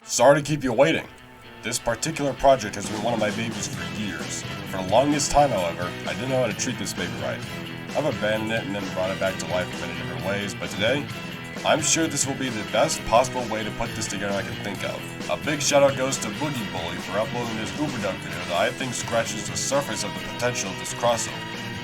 Sorry to keep you waiting. This particular project has been one of my babies for years. For the longest time, however, I didn't know how to treat this baby right. I've abandoned it and then brought it back to life in many different ways, but today, I'm sure this will be the best possible way to put this together I can think of. A big shout out goes to Boogie Bully for uploading this Uber video that I think scratches the surface of the potential of this crossover.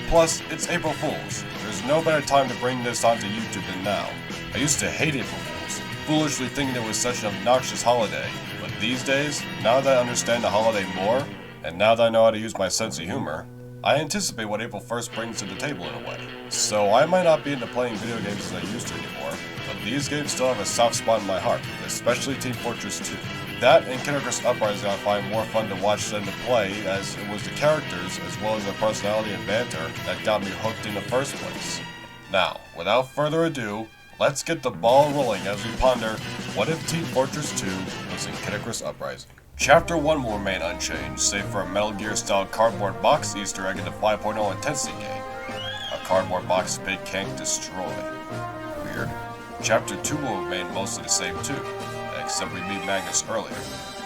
Plus, it's April Fool's. There's no better time to bring this onto YouTube than now. I used to hate April Fool's, foolishly thinking it was such an obnoxious holiday, but these days, now that I understand the holiday more, and now that I know how to use my sense of humor, I anticipate what April 1st brings to the table in a way. So I might not be into playing video games as I used to anymore, but these games still have a soft spot in my heart, especially Team Fortress 2. That and Icarus Uprising I find more fun to watch than to play, as it was the characters as well as their personality and banter that got me hooked in the first place. Now, without further ado, let's get the ball rolling as we ponder what if Team Fortress 2 was in Icarus Uprising. Chapter 1 will remain unchanged, save for a Metal Gear style cardboard box Easter egg in the 5.0 intensity game. A cardboard box Pig can't destroy. Weird. Chapter 2 will remain mostly the same too, except we meet Magnus earlier,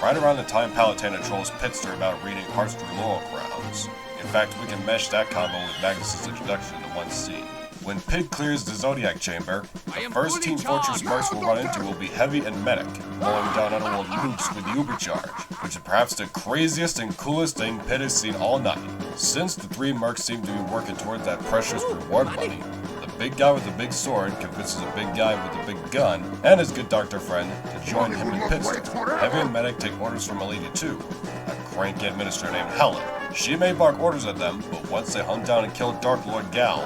right around the time Palutena trolls Pitster about reading Hearts through Laurel Crowns. In fact, we can mesh that combo with Magnus' introduction into one scene. When Pig clears the Zodiac Chamber, the first Team Fortress mercs we'll run into will be Heavy and Medic, mowing down underworld nukes with the Ubercharge, which is perhaps the craziest and coolest thing Pit has seen all night. Since the three mercs seem to be working towards that precious reward money, the big guy with the big sword convinces a big guy with a big gun and his good doctor friend to join him in Pitster. Heavy and Medic take orders from a lady too, a cranky administrator named Helen. She may bark orders at them, but once they hunt down and kill Dark Lord Gal,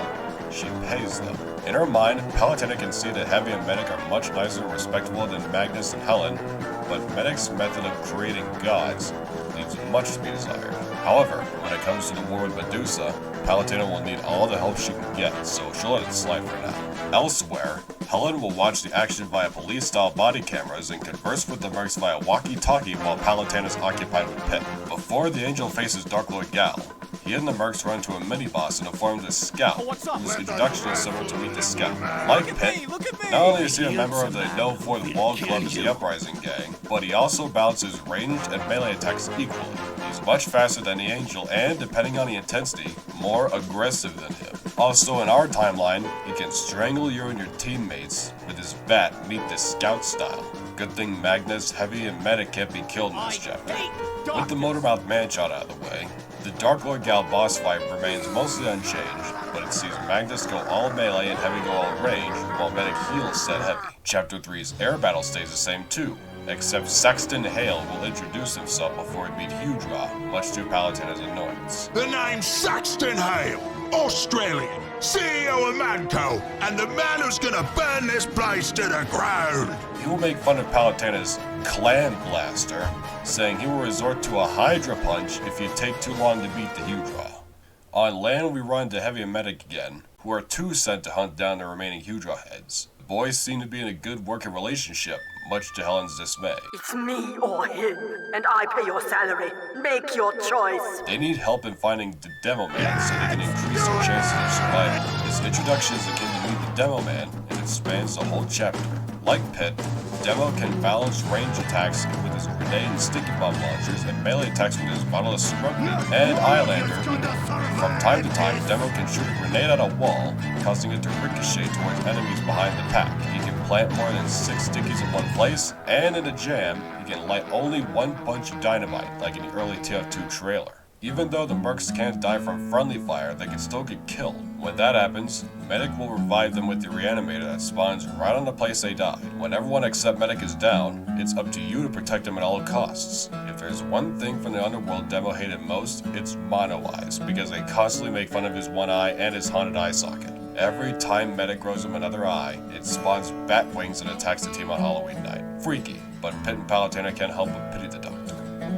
she pays them. In her mind, Palutena can see that Heavy and Medic are much nicer and respectable than Magnus and Helen, but Medic's method of creating gods leaves much to be desired. However, when it comes to the war with Medusa, Palutena will need all the help she can get, so she'll let it slide for now. Elsewhere, Helen will watch the action via police-style body cameras and converse with the mercs via walkie-talkie while Palutena is occupied with Pit. Before the Angel faces Dark Lord Gal, he and the mercs run to a mini-boss and informs a scout, whose introduction is similar to Meet the Scout. Like Pit, not only is he a member of the No Fourth Wall Club as the Uprising gang, but he also balances ranged and melee attacks equally. He's much faster than the Angel and, depending on the intensity, more aggressive than him. Also in our timeline, he can strangle you and your teammates with his bat Meet the Scout style. Good thing Magnus, Heavy, and Medic can't be killed in this chapter. With the Motormouth Manshot out of the way, the Dark Lord Gal boss fight remains mostly unchanged, but it sees Magnus go all melee and Heavy go all range, while Medic heals said Heavy. Chapter 3's air battle stays the same too, except Saxton Hale will introduce himself before we meet Hydra, much to Palutena's annoyance. The name's Saxton Hale, Australian, CEO of Manco, and the man who's gonna burn this place to the ground. He will make fun of Palutena's Clan Blaster, saying he will resort to a Hydra punch if you take too long to beat the Hydra. On land, we run into Heavy and Medic again, who are too sent to hunt down the remaining Hydra heads. The boys seem to be in a good working relationship, much to Helen's dismay. It's me or him, and I pay your salary. Make your choice. They need help in finding the Demo Man so they can increase their chances of survival. His introduction is akin to Meet the Demo Man, and it spans the whole chapter. Like Pit, Demo can balance range attacks with his grenade and sticky bomb launchers and melee attacks with his bottle of smoke and Eyelander. From time to time, Demo can shoot a grenade at a wall, causing it to ricochet towards enemies behind the pack. He can plant more than 6 stickies in one place, and in a jam, he can light only one bunch of dynamite, like in the early TF2 trailer. Even though the mercs can't die from friendly fire, they can still get killed. When that happens, Medic will revive them with the reanimator that spawns right on the place they died. When everyone except Medic is down, it's up to you to protect them at all costs. If there's one thing from the underworld Demo hated most, it's Mono Eyes, because they constantly make fun of his one eye and his haunted eye socket. Every time Medic grows him another eye, it spawns bat wings and attacks the team on Halloween night. Freaky, but Pit and Palutena can't help but pity the doctor.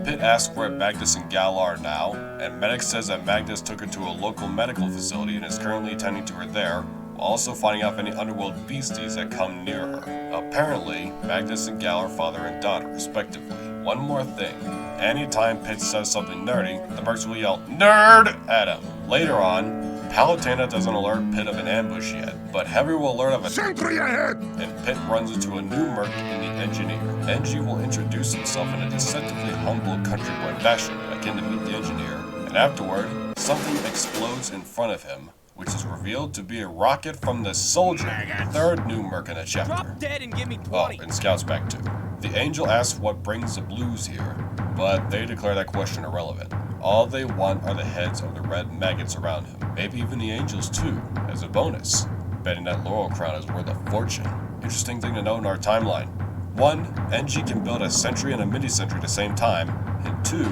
Pit asks where Magnus and Gal are now, and Medic says that Magnus took her to a local medical facility and is currently attending to her there, while also finding out any underworld beasties that come near her. Apparently, Magnus and Gal are father and daughter, respectively. One more thing, anytime Pit says something nerdy, the mercs will yell, "Nerd!" at him. Later on, Palutena doesn't alert Pitt of an ambush yet, but Heavy will alert of a Sentry ahead! and Pitt runs into a new merc in the Engineer. Engie will introduce himself in a deceptively humble country boy fashion, akin to Meet the Engineer, and afterward, something explodes in front of him, which is revealed to be a rocket from the Soldier, third new merc in the chapter. Drop dead and give me Oh, 20. and Scouts back too. The Angel asks what brings the Blues here, but they declare that question irrelevant. All they want are the heads of the red maggots around him, maybe even the Angels too, as a bonus. Betting that Laurel Crown is worth a fortune. Interesting thing to note in our timeline. 1. Engie can build a sentry and a mini-sentry at the same time, and 2.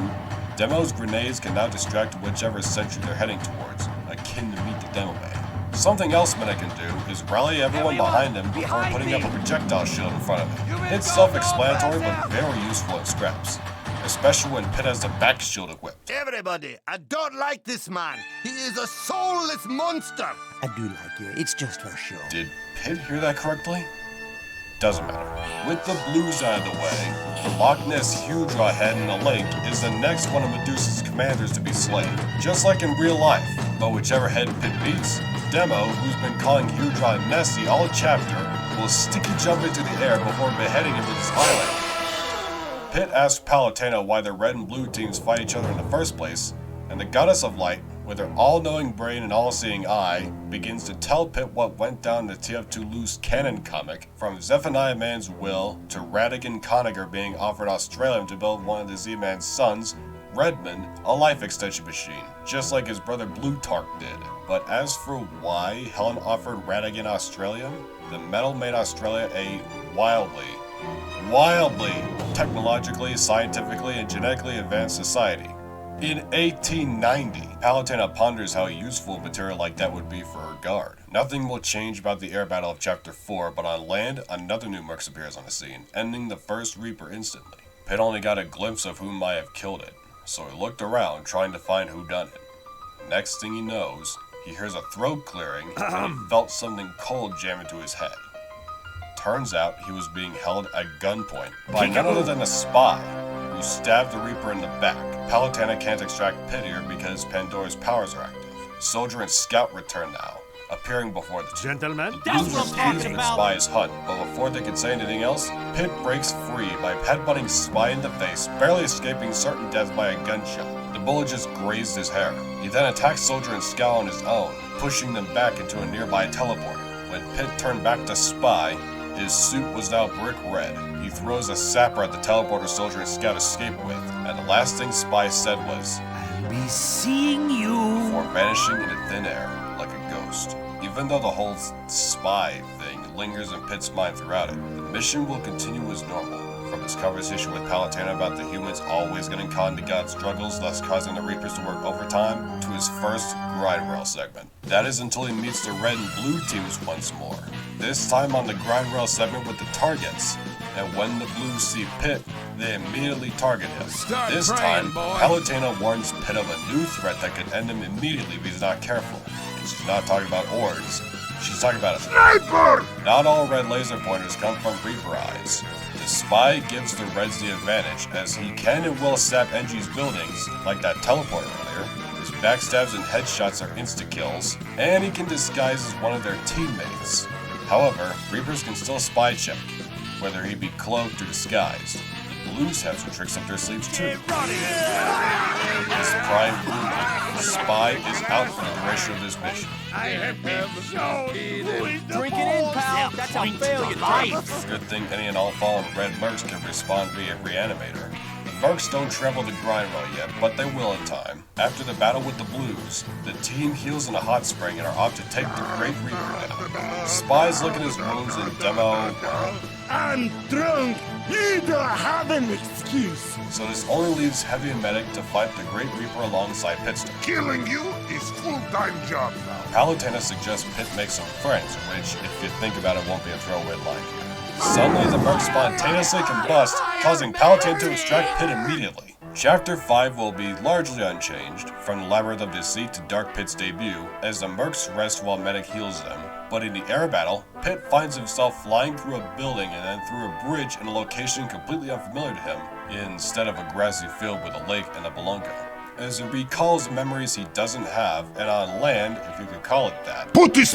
Demo's grenades can now distract whichever sentry they're heading towards, akin to Meet the Demo Man. Something else Meta can do is rally everyone behind him before putting up a projectile shield in front of him. It's self-explanatory but very useful in scraps, especially when Pitt has the back shield equipped. Everybody, I don't like this man. He is a soulless monster. I do like you. It's just for show. Did Pitt hear that correctly? Doesn't matter. With the Blues out of the way, the Loch Ness Hydra head in the lake is the next one of Medusa's commanders to be slain, just like in real life. But whichever head Pitt beats, Demo, who's been calling Hydra Nessie all chapter, will sticky jump into the air before beheading him with his Highlander. Pitt asks Palutena why the red and blue teams fight each other in the first place, and the Goddess of Light, with her all-knowing brain and all-seeing eye, begins to tell Pitt what went down in the TF2 canon comic, from Zephaniah Man's will to Radigan Conager being offered Australium to build one of the Z-Man's sons, Redmond, a life extension machine, just like his brother Blutarch did. But as for why Helen offered Radigan Australium, the metal made Australia a wildly technologically, scientifically, and genetically advanced society. In 1890, Palutena ponders how useful material like that would be for her guard. Nothing will change about the air battle of Chapter 4, but on land, another new merc appears on the scene, ending the first Reaper instantly. Pitt only got a glimpse of who might have killed it, so he looked around trying to find who done it. Next thing he knows, he hears a throat clearing and he felt something cold jam into his head. Turns out he was being held at gunpoint by none other than a spy who stabbed the Reaper in the back. Palutena can't extract Pitt here because Pandora's powers are active. Soldier and Scout return now, appearing before the two. Gentlemen, That's Blues what I'm refuse talking the about. spy's hunt, but before they can say anything else, Pitt breaks free by headbutting Spy in the face, barely escaping certain death by a gunshot. The bullet just grazed his hair. He then attacks Soldier and Scout on his own, pushing them back into a nearby teleporter. When Pitt turned back to Spy, his suit was now brick red. He throws a sapper at the teleporter Soldier and Scout escape with, and the last thing Spy said was, I'll be seeing you. before vanishing into thin air like a ghost. Even though the whole spy thing lingers in Pitt's mind throughout it, the mission will continue as normal. From his conversation with Palutena about the humans always getting caught into God's struggles, thus causing the Reapers to work overtime, to his first grind rail segment. That is until he meets the red and blue teams once more. This time on the grind rail segment with the targets. And when the Blues see Pitt, they immediately target him. This time, Palutena warns Pitt of a new threat that could end him immediately if he's not careful. And she's not talking about orbs, she's talking about a Sniper! Not all red laser pointers come from Reaper eyes. The Spy gives the Reds the advantage, as he can and will stab Engie's buildings, like that teleporter earlier. His backstabs and headshots are insta-kills, and he can disguise as one of their teammates. However, Reapers can still spy check, whether he be cloaked or disguised. The Blues have some tricks up their sleeves too. His prime blue, Spy is out for the duration of this mission. Drink it in, pal. That's a failure. Good thing any and all fallen red mercs can respond via Reanimator. The mercs don't travel the grind rail yet, but they will in time. After the battle with the Blues, the team heals in a hot spring and are off to take the Great Reaper down. Spies look at his wounds and Demo, well, I'm drunk. You don't have an excuse. so this only leaves Heavy and Medic to fight the Great Reaper alongside Pitstone. Killing you is full-time job now. Palutena suggests Pitt make some friends, which, if you think about it, won't be a throwaway line. Suddenly, the mercs spontaneously combust, causing Palutena to extract Pitt immediately. Chapter 5 will be largely unchanged, from the Labyrinth of Deceit to Dark Pitt's debut, as the mercs rest while Medic heals them. But in the air battle, Pitt finds himself flying through a building and then through a bridge in a location completely unfamiliar to him, instead of a grassy field with a lake and a Belunga. as it recalls memories he doesn't have, and on land, if you could call it that,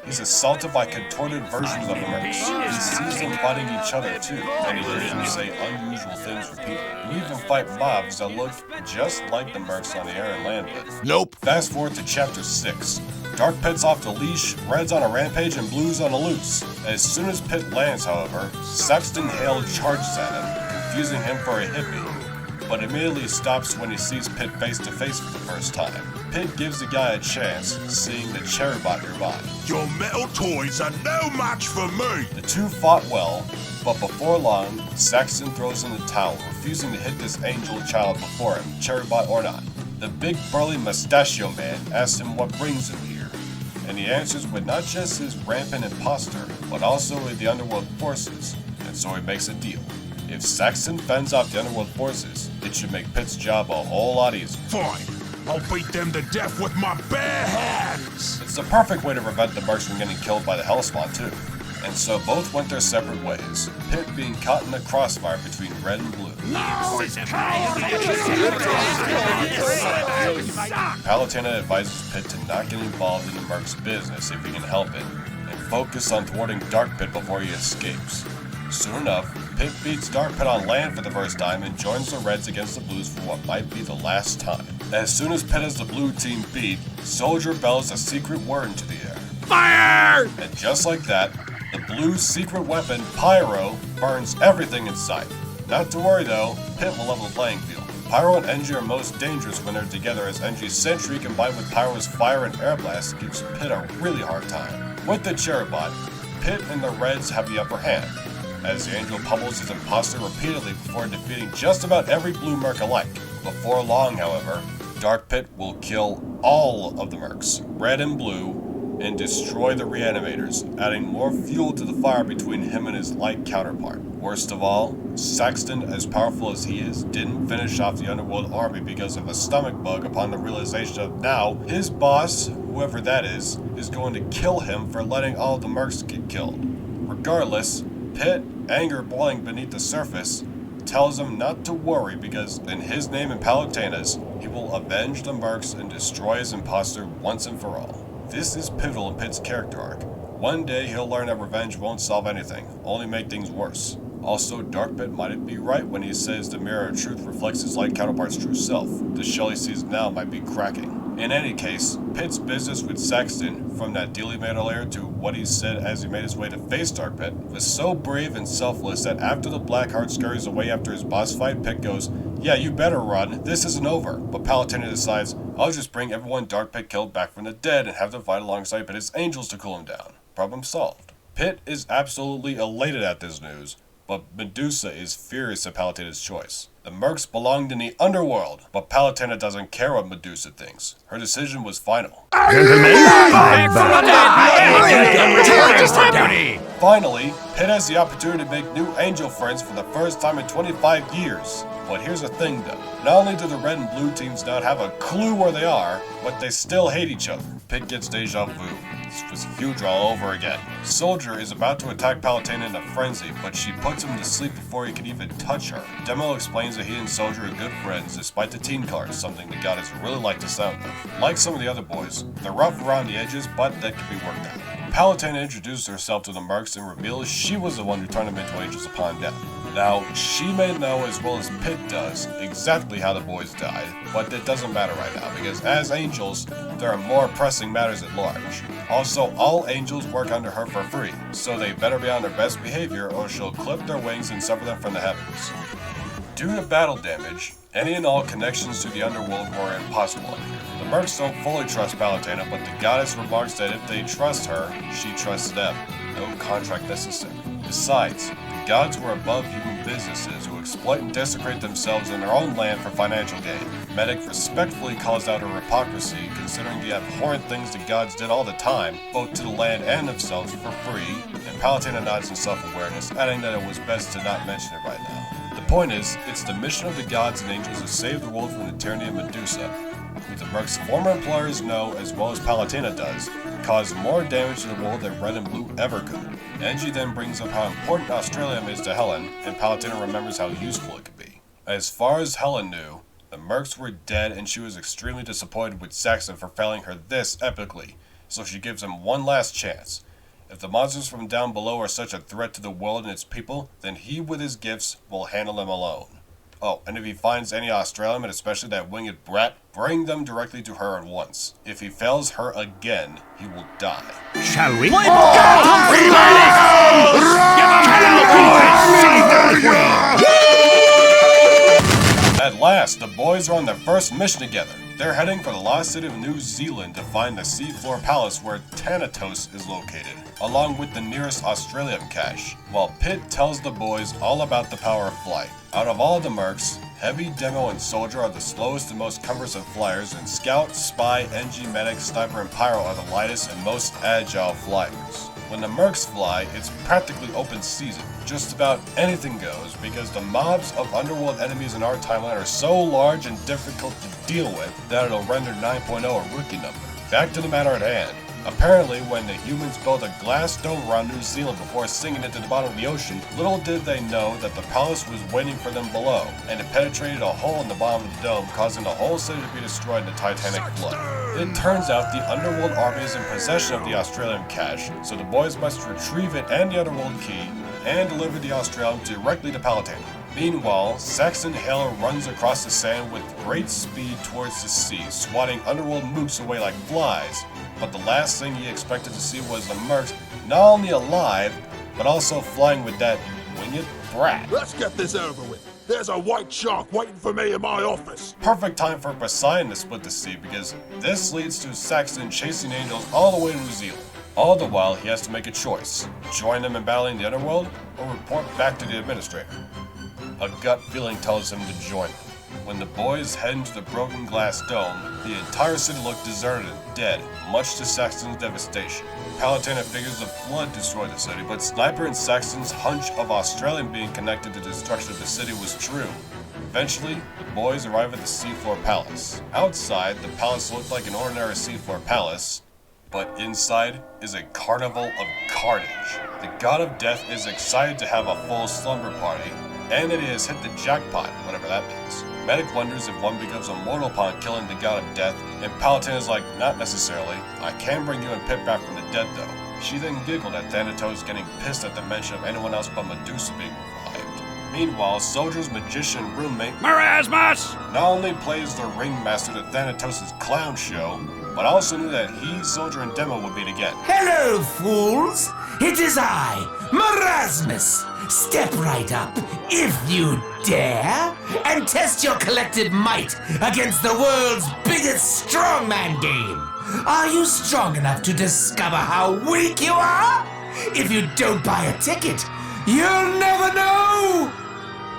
he's assaulted by contorted versions of the Mercs. He sees them fighting each other too, and he hears them say unusual things for people. You even fight mobs that look just like the Mercs on the air and land with. Nope. Fast forward to chapter 6. Dark Pit's off the leash, Red's on a rampage, and Blue's on a loose. As soon as Pit lands, however, Saxton Hale charges at him, confusing him for a hippie, but immediately stops when he sees Pit face to face for the first time. Pit gives the guy a chance, seeing the Cherubot nearby. Your metal toys are no match for me. The two fought well, but before long, Saxton throws in the towel, refusing to hit this angel child before him, Cherubot or not. The big burly mustachio man asks him what brings him here, and he answers with not just his rampant imposter, but also with the underworld forces, and so he makes a deal. If Saxton fends off the underworld forces, it should make Pit's job a whole lot easier. Fine. I'll beat them to death with my bare hands. It's the perfect way to prevent the Mercs from getting killed by the Hellspawn too. And so both went their separate ways, Pit being caught in the crossfire between Red and Blue. Palutena advises Pit to not get involved in the Mercs' business if he can help it, and focus on thwarting Dark Pit before he escapes. Soon enough, Pit beats Dark Pit on land for the first time and joins the Reds against the Blues for what might be the last time. As soon as Pit has the Blue team beat, Soldier bells a secret word into the air. Fire! And just like that, the Blue's secret weapon, Pyro, burns everything in sight. Not to worry though, Pit will level the playing field. Pyro and Engie are most dangerous when they're together, as Engie's Sentry combined with Pyro's Fire and Air Blast gives Pit a really hard time. With the Cherubot, Pit and the Reds have the upper hand, as the Angel pummels his imposter repeatedly before defeating just about every Blue Merc alike. Before long, however, Dark Pit will kill all of the Mercs, Red and Blue, and destroy the Reanimators, adding more fuel to the fire between him and his light counterpart. Worst of all, Saxton, as powerful as he is, didn't finish off the Underworld army because of a stomach bug upon the realization of now his boss, whoever that is going to kill him for letting all of the Mercs get killed. Regardless, Pit, anger boiling beneath the surface, tells him not to worry because in his name and Palutena's, he will avenge the Mercs and destroy his imposter once and for all. This is pivotal in Pit's character arc. One day he'll learn that revenge won't solve anything, only make things worse. Also, Dark Pit might be right when he says the mirror of truth reflects his light counterpart's true self. The shell he sees now might be cracking. In any case, Pit's business with Saxton, from that deal he made earlier to what he said as he made his way to face Dark Pit, was so brave and selfless that after the Blackheart scurries away after his boss fight, Pit goes, "Yeah, you better run, this isn't over." But Palutena decides, "I'll just bring everyone Dark Pit killed back from the dead and have them fight alongside Pit's angels to cool him down." Problem solved. Pit is absolutely elated at this news, but Medusa is furious at Palutena's choice. The Mercs belonged in the underworld, but Palutena doesn't care what Medusa thinks. Her decision was final. Finally, Pit has the opportunity to make new angel friends for the first time in 25 years. But here's the thing though, not only do the Red and Blue teams not have a clue where they are, but they still hate each other. Pit gets deja vu. This was huge all over again. Soldier is about to attack Palutena in a frenzy, but she puts him to sleep before he can even touch her. Demo explains that he and Soldier are good friends despite the team colors, something the goddess really like the sound of. Like some of the other boys, they're rough around the edges, but that can be worked out. Palutena introduces herself to the Mercs and reveals she was the one who turned them into angels upon death. Now, she may know as well as Pit does exactly how the boys died, but it doesn't matter right now because as angels, there are more pressing matters at large. Also, all angels work under her for free, so they better be on their best behavior or she'll clip their wings and sever them from the heavens. Due to battle damage, any and all connections to the underworld were impossible up here. The Mercs don't fully trust Palutena, but the goddess remarks that if they trust her, she trusts them. No contract necessary. Besides, the gods were above human businesses who exploit and desecrate themselves in their own land for financial gain. Medic respectfully calls out her hypocrisy, considering the abhorrent things the gods did all the time, both to the land and themselves for free, and Palutena nods in self-awareness, adding that it was best to not mention it right now. The point is, it's the mission of the gods and angels to save the world from the tyranny of Medusa, who the Mercs' former employers know, as well as Palutena does, caused more damage to the world than Red and Blue ever could. Engie then brings up how important Australium is to Helen, and Palutena remembers how useful it could be. As far as Helen knew, The mercs were dead, and she was extremely disappointed with Saxon for failing her this epically, so she gives him one last chance. If the monsters from down below are such a threat to the world and its people, then he with his gifts will handle them alone. Oh, and if he finds any Australian, and especially that winged brat, bring them directly to her at once. If he fails her again, he will die. Shall we? Play ball! At last, the boys are on their first mission together. They're heading for the lost city of New Zealand to find the seafloor palace where Thanatos is located, along with the nearest Australian cache, while Pitt tells the boys all about the power of flight. Out of all the mercs, Heavy, Demo, and Soldier are the slowest and most cumbersome flyers, and Scout, Spy, NG, Medic, Sniper, and Pyro are the lightest and most agile flyers. When the mercs fly, it's practically open season. Just about anything goes, because the mobs of underworld enemies in our timeline are so large and difficult to deal with that it'll render 9.0 a rookie number. Back to the matter at hand. Apparently, when the humans built a glass dome around New Zealand before sinking it to the bottom of the ocean, little did they know that the palace was waiting for them below, and it penetrated a hole in the bottom of the dome, causing the whole city to be destroyed in the Titanic flood. It turns out the underworld army is in possession of the Australian cache, so the boys must retrieve it and the underworld key, and deliver the Australian directly to Palatine. Meanwhile, Saxon Hale runs across the sand with great speed towards the sea, swatting underworld mooks away like flies. But the last thing he expected to see was the mercs not only alive, but also flying with that winged brat. Let's get this over with. There's a white shark waiting for me in my office. Perfect time for Poseidon to split the sea, because this leads to Saxon chasing angels all the way to New Zealand. All the while, he has to make a choice: join them in battling the underworld, or report back to the administrator. A gut feeling tells him to join them. When the boys head into the broken glass dome, the entire city looked deserted and dead, much to Saxon's devastation. Palatine figures the flood destroyed the city, but Sniper and Saxon's hunch of Australian being connected to the destruction of the city was true. Eventually, the boys arrive at the seafloor palace. Outside, the palace looked like an ordinary seafloor palace, but inside is a carnival of carnage. The god of death is excited to have a full slumber party, and that he has hit the jackpot, whatever that means. Medic wonders if one becomes immortal upon killing the god of death, and Palatine is like, not necessarily. I can bring you and Pip back from the dead though. She then giggled at Thanatos getting pissed at the mention of anyone else but Medusa being revived. Meanwhile, Soldier's magician roommate Marasmus! not only plays the ringmaster to Thanatos' clown show, but also knew that he, Soldier, and Demo would meet again. Hello, fools! It is I, Marasmus. Step right up, if you dare, and test your collective might against the world's biggest strongman game. Are you strong enough to discover how weak you are? If you don't buy a ticket, you'll never know!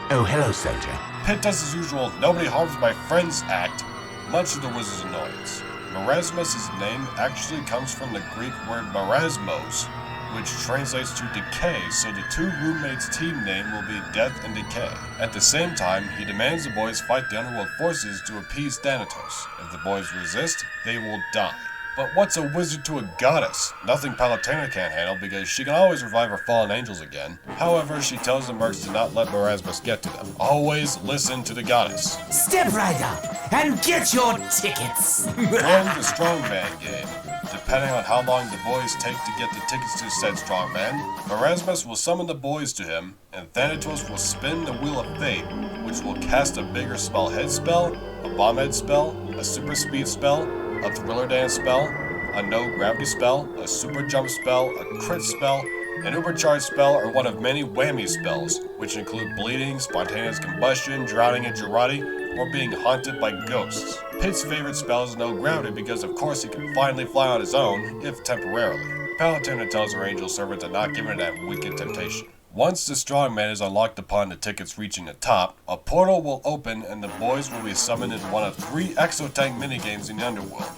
Oh, hello, soldier. Pitt does his usual nobody harms my friends act, much to the wizard's annoyance. Marasmus' name actually comes from the Greek word marasmos, which translates to decay, so the two roommates' team name will be Death and Decay. At the same time, he demands the boys fight the underworld forces to appease Thanatos. If the boys resist, they will die. But what's a wizard to a goddess? Nothing Palatine can't handle, because she can always revive her fallen angels again. However, she tells the mercs to not let Marasmus get to them. Always listen to the goddess. Step right up and get your tickets. Join the strongman game. Depending on how long the boys take to get the tickets to said strongman, Marasmus will summon the boys to him, and Thanatos will spin the Wheel of Fate, which will cast a bigger spell head spell, a bomb head spell, a super speed spell, a thriller dance spell, a no gravity spell, a super jump spell, a crit spell, an ubercharge spell, or one of many whammy spells, which include bleeding, spontaneous combustion, drowning in Girardi, or being haunted by ghosts. Pitt's favorite spell is no gravity because of course he can finally fly on his own, if temporarily. Palatine tells her angel servant to not give in to that wicked temptation. Once the strongman is unlocked upon the tickets reaching the top, a portal will open and the boys will be summoned in one of 3 exotank minigames in the underworld: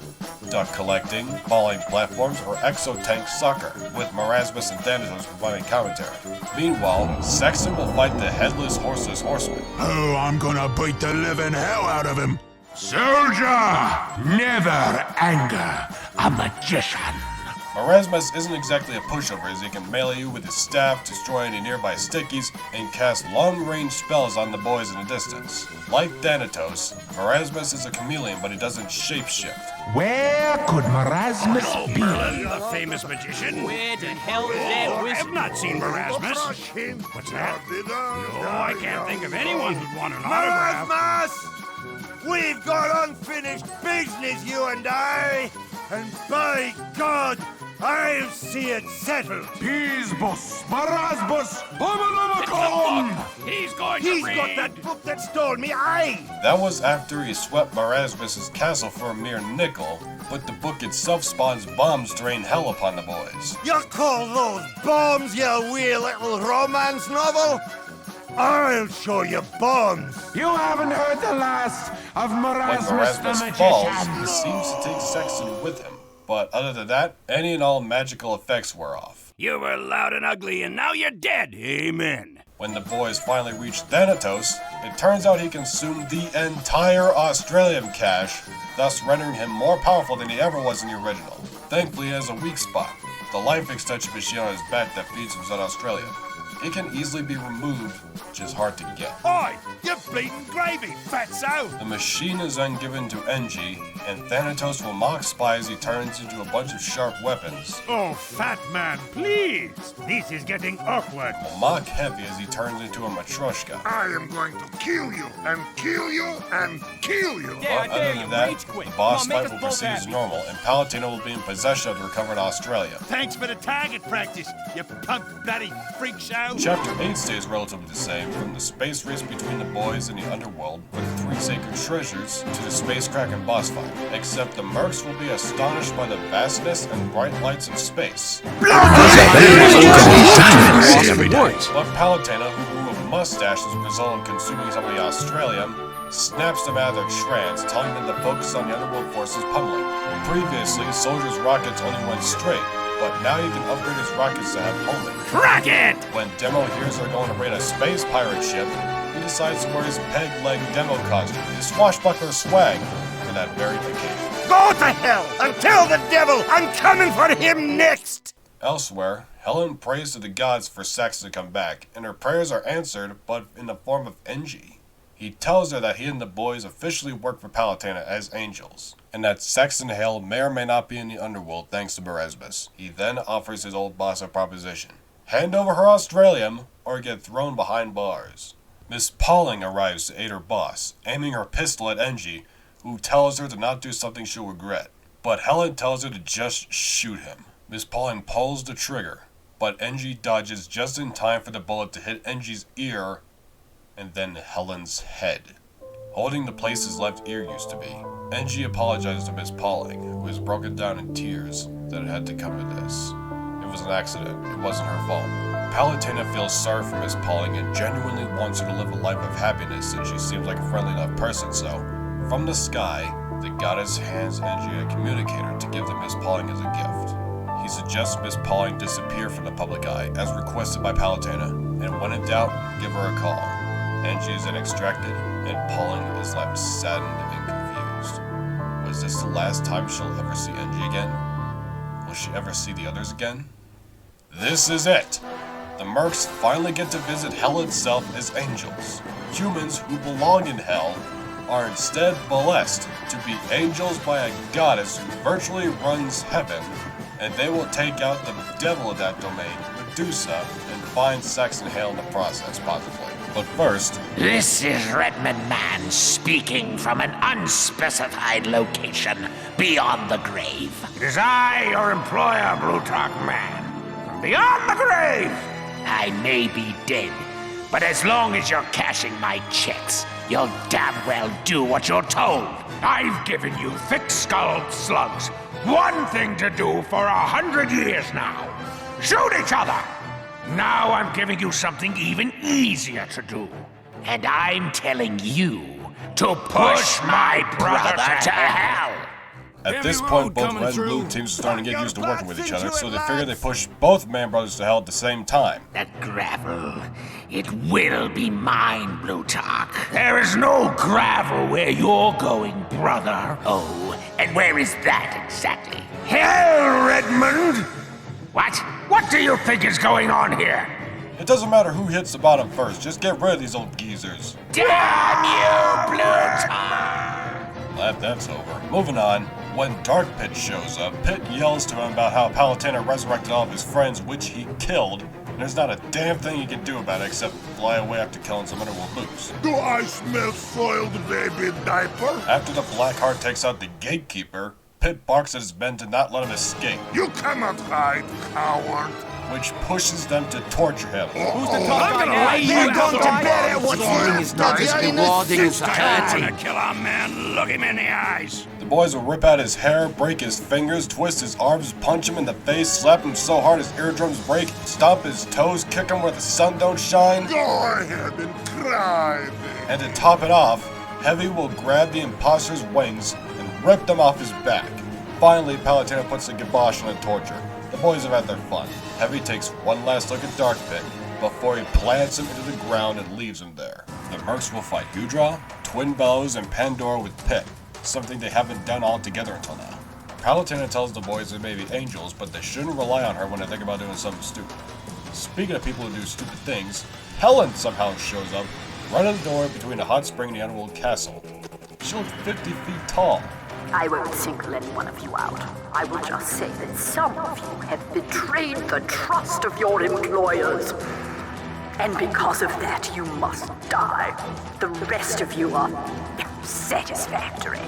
duck collecting, falling platforms, or exotank soccer, with Marasmus and Thanatos providing commentary. Meanwhile, Saxon will fight the headless horseless horseman. Oh, I'm gonna beat the living hell out of him. Soldier, never anger a magician. Marasmus isn't exactly a pushover, as he can melee you with his staff, destroy any nearby stickies, and cast long-range spells on the boys in the distance. Like Thanatos, Marasmus is a chameleon, but he doesn't shapeshift. Where could Marasmus be? Merlin, the famous magician. Where the hell is that I wizard? have not seen Marasmus. What's that? No, I can't think of anyone who'd want an autograph. Marasmus! We've got unfinished business, you and I! And by God, I'll see it settled! Peasbus, Marasmus, He's going to He's read. got that book that stole me eye! That was after he swept Marasmus's castle for a mere nickel, but the book itself spawns bombs to rain hell upon the boys. You call those bombs, you wee little romance novel? I'll show you bombs! You haven't heard the last of When Marasmus the Marasmus falls, he magician. seems to take Sexton with him, but other than that, any and all magical effects wear off. You were loud and ugly, and now you're dead. Amen. When the boys finally reach Thanatos, it turns out he consumed the entire Australian cache, thus rendering him more powerful than he ever was in the original. Thankfully, he has a weak spot, the life extension machine on his back that feeds him on Australia. It can easily be removed, which is hard to get. Oi! You bleeding gravy, fatso! The machine is then given to NG, and Thanatos will mock spy as he turns into a bunch of sharp weapons. Oh, fat man, please. This is getting awkward. Will mock heavy as he turns into a matryoshka. I am going to kill you, and kill you, and kill you. Yeah, I But other dare than you. that, Rage quit. the boss Come on, fight make will us both proceed as happy. normal, and Palutena will be in possession of the recovered Australia. Thanks for the target practice, you punk bloody freak show. Chapter 8 stays relatively the same, from the space race between the boys in the underworld for the 3 sacred treasures to the space kraken boss fight, except the mercs will be astonished by the vastness and bright lights of space. But Palutena, who grew a mustache as a result of consuming some of the Australium, snaps them out of their trance, telling them to focus on the underworld forces pummeling. Previously, Soldier's rockets only went straight, but now you can upgrade his rockets to have homing. Crack it! When Demo hears they're going to raid a space pirate ship, he decides to wear his peg-leg Demo costume, his swashbuckler swag, for that very occasion. Go to hell and tell the devil I'm coming for him next! Elsewhere, Helen prays to the gods for Sax to come back, and her prayers are answered, but in the form of NG. He tells her that he and the boys officially work for Palutena as angels, and that Sex and Hale may or may not be in the underworld thanks to Marasmus. He then offers his old boss a proposition. Hand over her Australium, or get thrown behind bars. Miss Pauling arrives to aid her boss, aiming her pistol at NG, who tells her to not do something she'll regret. But Helen tells her to just shoot him. Miss Pauling pulls the trigger, but NG dodges just in time for the bullet to hit NG's ear, and then Helen's head, holding the place his left ear used to be. NG apologizes to Miss Pauling, who is broken down in tears that it had to come to this. It was an accident, it wasn't her fault. Palutena feels sorry for Miss Pauling and genuinely wants her to live a life of happiness since she seems like a friendly enough person, so from the sky, the goddess hands NG a communicator to give to Miss Pauling as a gift. He suggests Miss Pauling disappear from the public eye, as requested by Palutena, and when in doubt, give her a call. NG is then extracted, and Pauling is left saddened and confused. Was this the last time she'll ever see NG again? Will she ever see the others again? This is it! The mercs finally get to visit hell itself as angels. Humans who belong in hell are instead blessed to be angels by a goddess who virtually runs heaven, and they will take out the devil of that domain, Medusa, and find Sex and Hale in the process, possibly. But first, This is Redmond Man speaking from an unspecified location beyond the grave. It is I, your employer, Brutark Man. From beyond the grave! I may be dead, but as long as you're cashing my checks, you'll damn well do what you're told. I've given you thick-skulled slugs one thing to do for 100 years now. Shoot each other! Now I'm giving you something even easier to do. And I'm telling you to push my brother to hell. at this point, both red and blue teams are starting to get used to working with each other, so they figure they push both Man Brothers to hell at the same time. That gravel, it will be mine, Plutarch. There is no gravel where you're going, brother. Oh, And where is that exactly? Hell, Redmond! What? What do you think is going on here? It doesn't matter who hits the bottom first, just get rid of these old geezers. Damn you, Pluto! Glad that's over. Moving on, when Dark Pit shows up, Pit yells to him about how Palutena resurrected all of his friends, which he killed, and there's not a damn thing he can do about it except fly away after killing some underworld boobs. Do I smell soiled baby diaper? After the Blackheart takes out the gatekeeper, Pit barks at his men to not let him escape, You cannot hide, coward. which pushes them to torture him. Who's the top guy? You going to bed? Killing is not as rewarding as hurting. Kill a man, look him in the eyes. The boys will rip out his hair, break his fingers, twist his arms, punch him in the face, slap him so hard his eardrums break, stomp his toes, kick him where the sun don't shine. Go ahead and cry, baby. And to top it off, Heavy will grab the imposter's wings and rip them off his back. Finally, Palutena puts the kibosh on the torture. The boys have had their fun. Heavy takes one last look at Dark Pit before he plants him into the ground and leaves him there. The Mercs will fight Gudra, Twin Bellows, and Pandora with Pit, something they haven't done all together until now. Palutena tells the boys they may be angels, but they shouldn't rely on her when they think about doing something stupid. Speaking of people who do stupid things, Helen somehow shows up right at the door between the hot spring and the underworld castle. She looks 50 feet tall. I won't single any one of you out. I will just say that some of you have betrayed the trust of your employers. And because of that, you must die. The rest of you are satisfactory.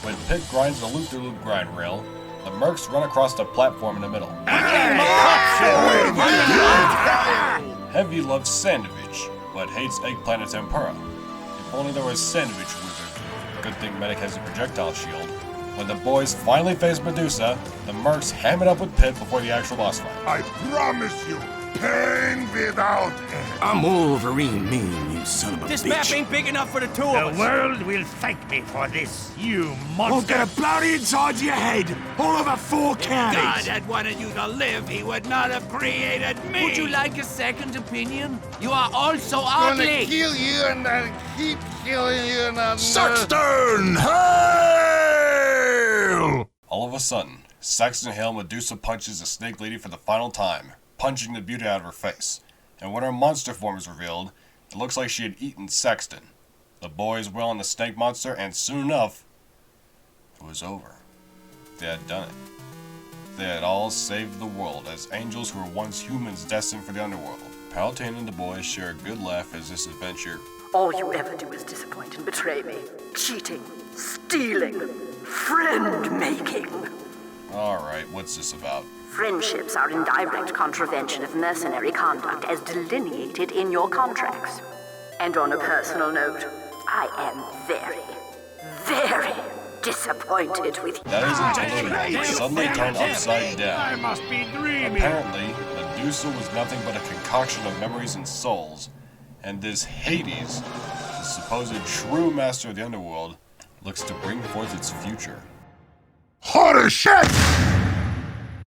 When Pit grinds the loop-de-loop grind rail, the Mercs run across the platform in the middle. Heavy loves sandwich, but hates eggplant tempura. If only there was sandwich wizard. Good thing Medic has a projectile shield. When the boys finally face Medusa, the Mercs ham it up with Pit before the actual boss fight. I promise you, pain without end. I'm Wolverine mean, you son of a This bitch. map ain't big enough for the two of us. world will thank me for this, you I'll get a bloody inside your head, all over 4 God counties. had wanted you to live, he would not have created me. Would you like a second opinion? You are all so ugly. Kill you and then keep killing you and Saxton, hail! All of a sudden, Saxton Hale Medusa punches the Snake Lady for the final time, punching the beauty out of her face. And when her monster form is revealed, it looks like she had eaten Sexton. The boys wheel on the snake monster, and soon enough, it was over. They had done it. They had all saved the world as angels who were once humans destined for the underworld. Palutena and the boys share a good laugh as this adventure. All you ever do is disappoint and betray me. Cheating, stealing, friend-making. Alright, what's this about? Friendships are in direct contravention of mercenary conduct as delineated in your contracts. And on a personal note, I am very, very disappointed with you. That is until the world suddenly turned upside down. must be dreaming. Apparently, Medusa was nothing but a concoction of memories and souls, and this Hades, the supposed true master of the underworld, looks to bring forth its future. Holy shit!